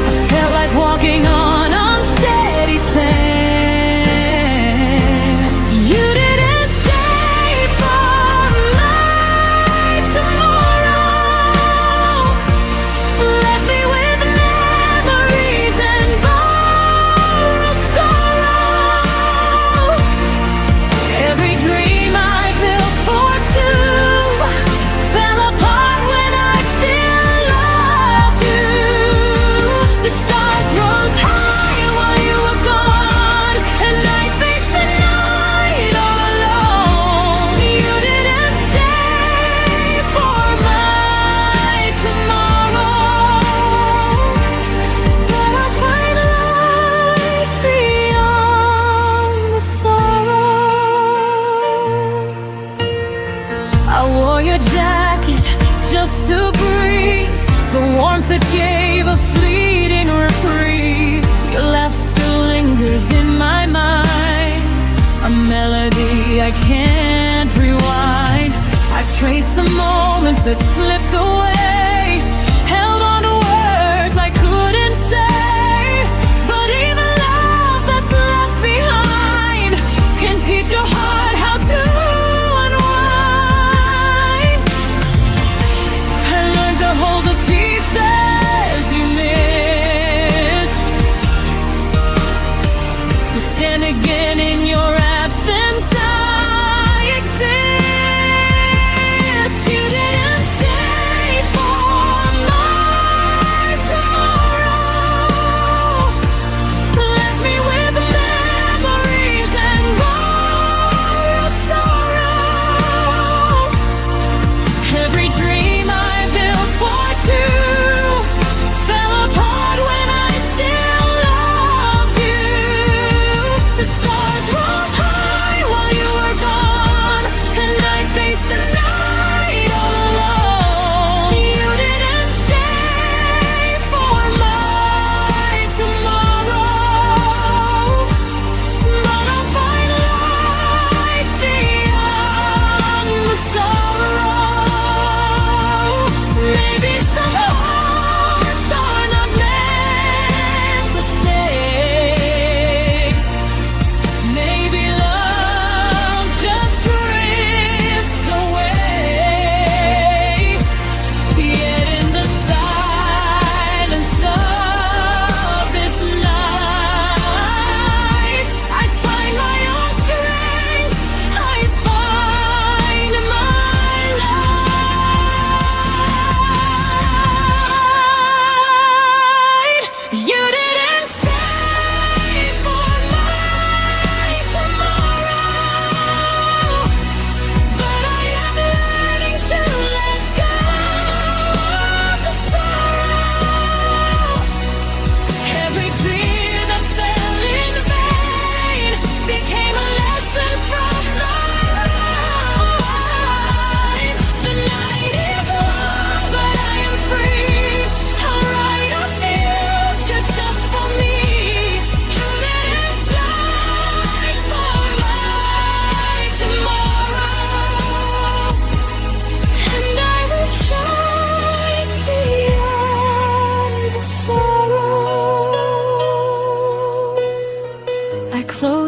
S1: I felt like walking on unsteady sand. You didn't stay for my tomorrow, left me with memories and borrowed sorrow. Every dream I built for two fell apart when I still loved you. The stars rose high while you were gone, and I faced the night all alone. You didn't stay for my tomorrow, but I'll find light beyond the sorrow. I wore your jacket just to breathe, the warmth that gave a fleeting reprieve. Your laugh still lingers in my mind, a melody I can't rewind. I trace the moments that slipped away, held on to words I couldn't say. But even love that's left behind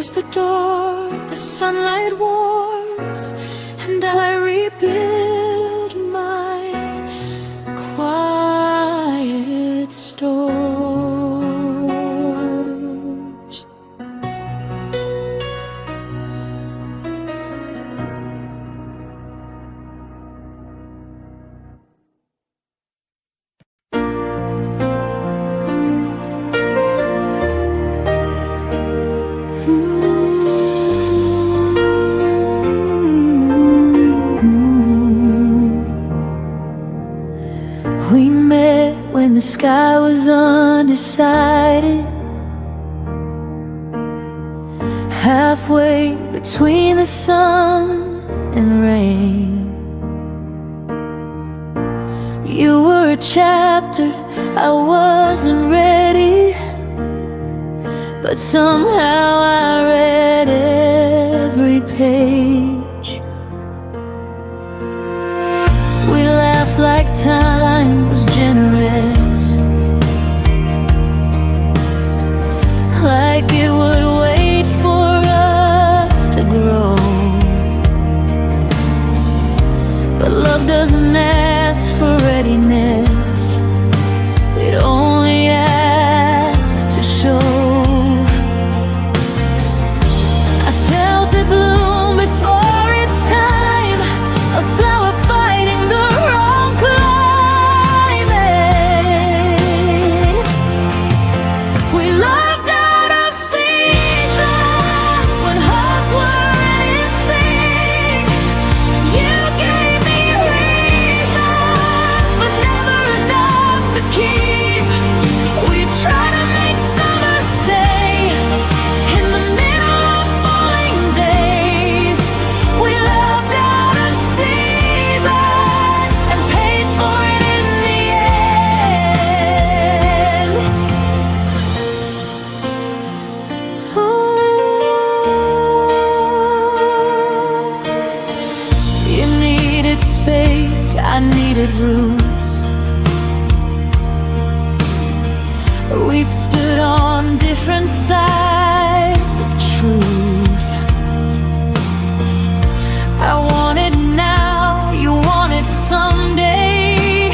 S1: face the dark, the sunlight warms, and I rebuild my quiet stores. We met when the sky was undecided, halfway between the sun and rain. You were a chapter I wasn't ready, but somehow I read every page. We laughed like time was generous, like it would wait for us to grow. But love doesn't ask for readiness, it only asks to show. I felt it bloom before its time, a flower fighting the wrong climate. We loved out of season when hearts were in sync. You gave me reasons, but never enough to keep. We tried to make summer stay in the middle of falling days. We loved out of season and paid for it in the end. You needed space, I needed roots. We stood on different sides of truth. I wanted now, you wanted someday,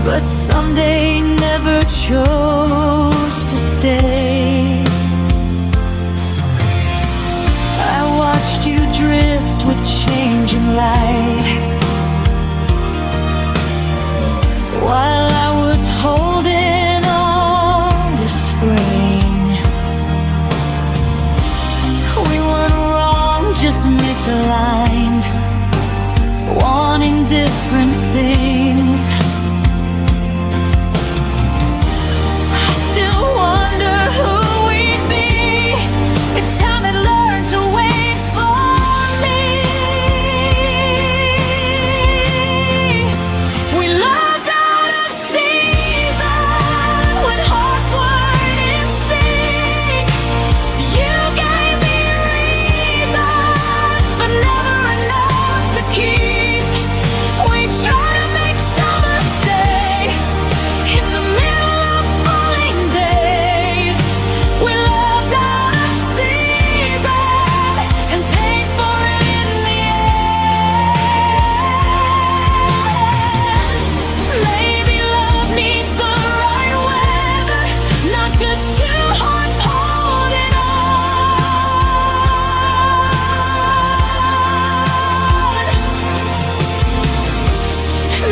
S1: but someday never chose to stay. I watched you drift with changing light, while I was holding on to spring. We weren't wrong, just misaligned, wanting different things. I still wonder who we'd be if time had learned to wait for me. We loved out of season when hearts weren't in sync. You gave me reasons, but never enough to keep. We tried to make summer stay in the middle of falling days. We loved out of season and paid for it in the end. Maybe love needs the right weather, not just two hearts holding on.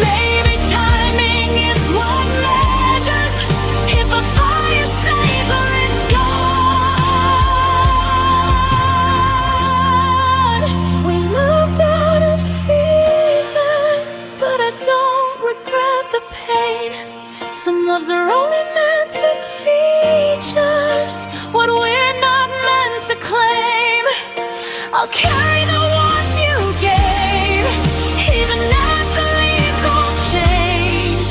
S1: Maybe timing is what measures if a fire stays or it's gone. We moved out of season, but I don't regret the pain. Some loves are only meant to teach us what we're not meant to claim. I'll carry the warmth you gave, even as the leaves all change.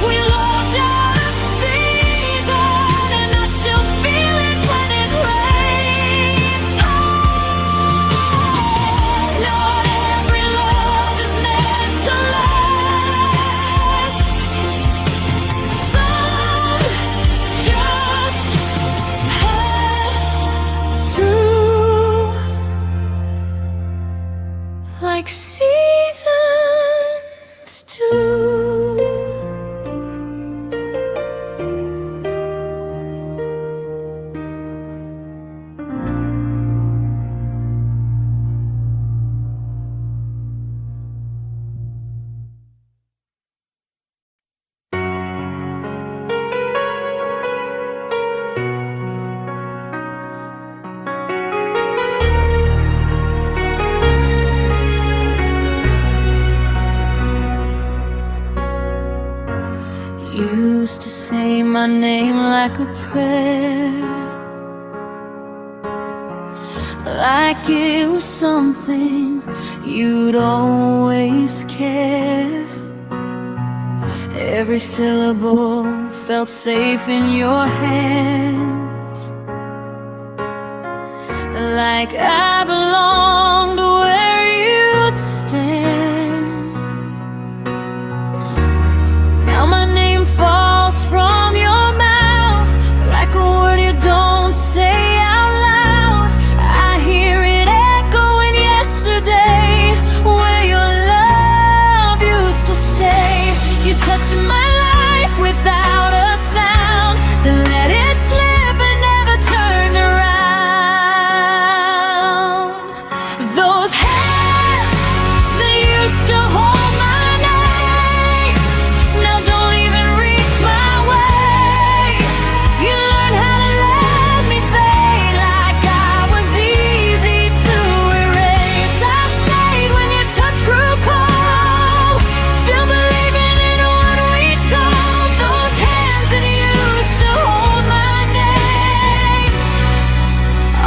S1: We loved out of season, and I still feel it when it rains. Not every love is meant to last. Some just pass my name like a prayer, like it was something you'd always care. Every syllable felt safe in your hands, like I belonged where you'd stand. Now my name falls from your mouth like a word you don't say out loud. I hear it echoing yesterday, where your love used to stay. You touched my life without a sound, then let it slip and never turn around. Those hands that used to hold my name now don't even reach my way. You learned how to let me fade like I was easy to erase. I stayed when your touch grew cold, still believing in what we told. Those hands that used to hold my name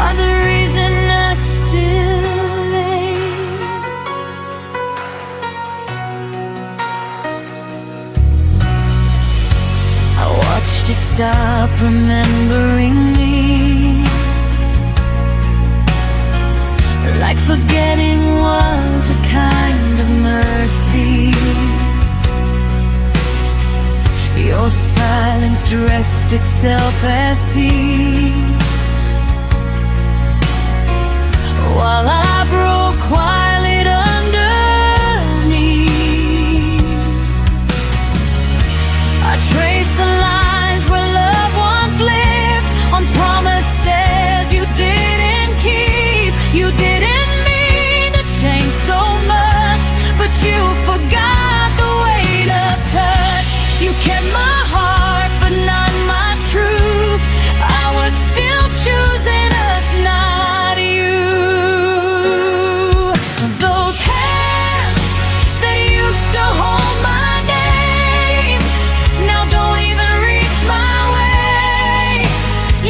S1: are the reason I still lay. I watched you stop remembering me, like forgetting was a kind of mercy. Your silence dressed itself as peace, while I broke quiet underneath. I traced the lines where love once lived, on promises you didn't keep. You didn't mean to change so much, but you forgot the weight of touch. You kept my heart, but not my truth. I was still choosing us, not you. Those hands that used to hold my name now don't even reach my way.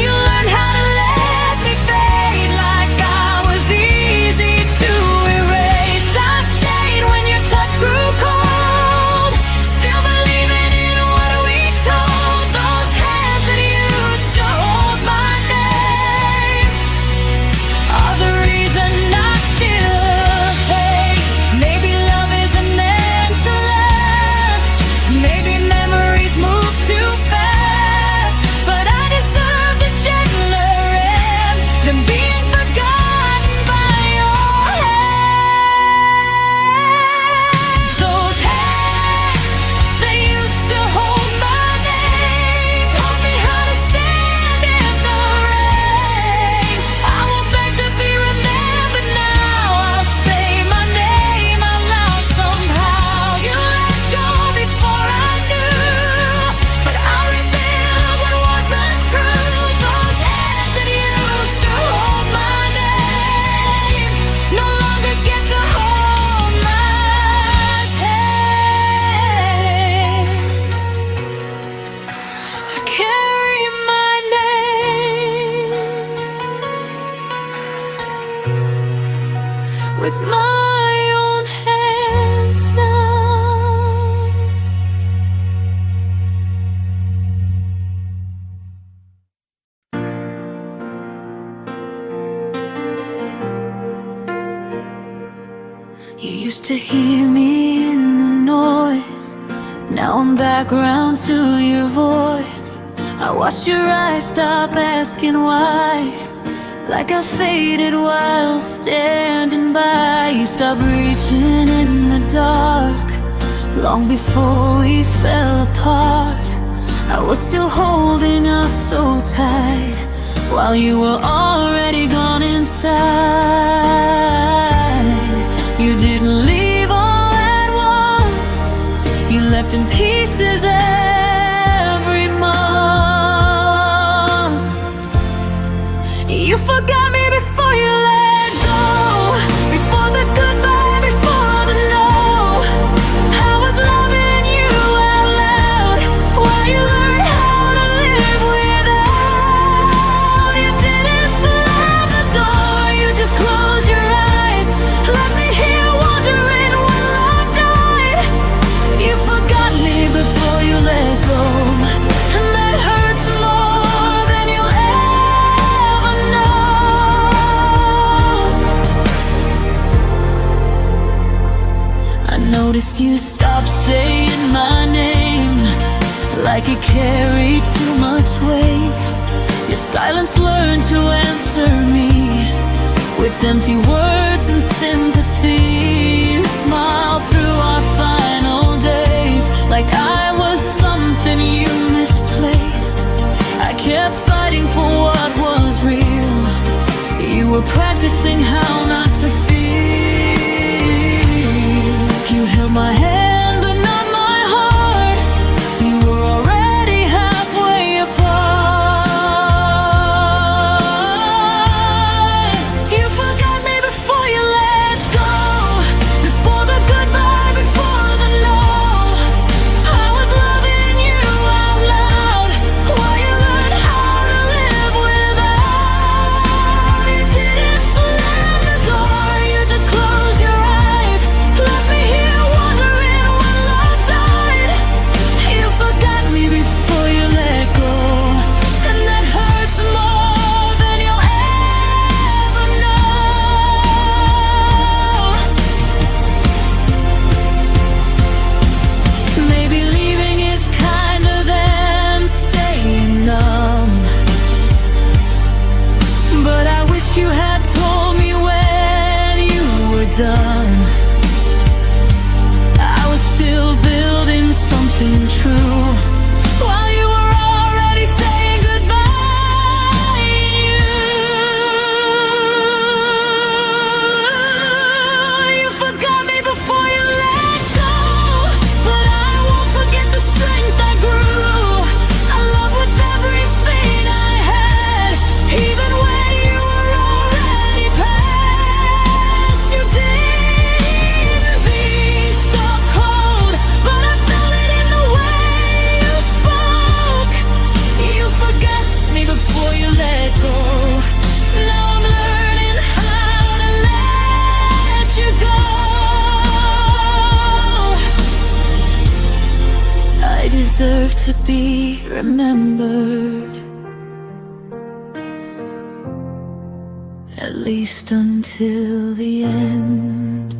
S1: You learned how to let me fade like I was easy to erase. I stayed when your touch grew cold, still believing in what we told. Those hands that used to hold my name are the reason I still hate. Maybe love isn't meant to last, maybe memories move too fast, but I deserve a gentler end than being forgotten by your hand. Those hands that used to hold my name taught me how to stand in the rain. I won't beg to be remembered now, I'll say my name out loud somehow. You let go before I knew, but I rebuild what wasn't true. Those hands that used to hold my name no longer get to hold my pain. I carry my name with my own hands now. You used to hear me in the noise, now I'm back round to your voice. I watched your eyes stop asking why, like I faded while standing by. You stopped reaching in the dark, long before we fell apart. I was still holding us so tight, while you were already gone inside. You didn't leave all at once, you left in pieces every month. You forgot me before you let go, before the goodbye, before the no. I was loving you out loud while you learned how to noticed you stopped saying my name, like it carried too much weight. Your silence learned to answer me with empty words and sympathy. You smiled through our final days like I was something you misplaced. I kept fighting for what was real. You were practicing how not to feel. You held my hand but not my heart. You were already halfway apart. You forgot me before you let go, before the goodbye, before the no. I was loving you out loud while you learned how to live without. You didn't slam the door, you just closed your eyes, left me here wondering when love died. You forgot me before you let go, and that hurts more than you'll ever know. Maybe leaving is kinder than staying numb, but I wish you had told me when you were done. I was still building something true while you were already saying goodbye. You forgot me before you let go, but I won't forget the strength I grew. I love with everything I had, even when you were already past. You didn't be so cold, but I felt it in the way you spoke. You forgot me before you let go. Now I'm learning how to let you go. I deserve to be remembered, at least until the end.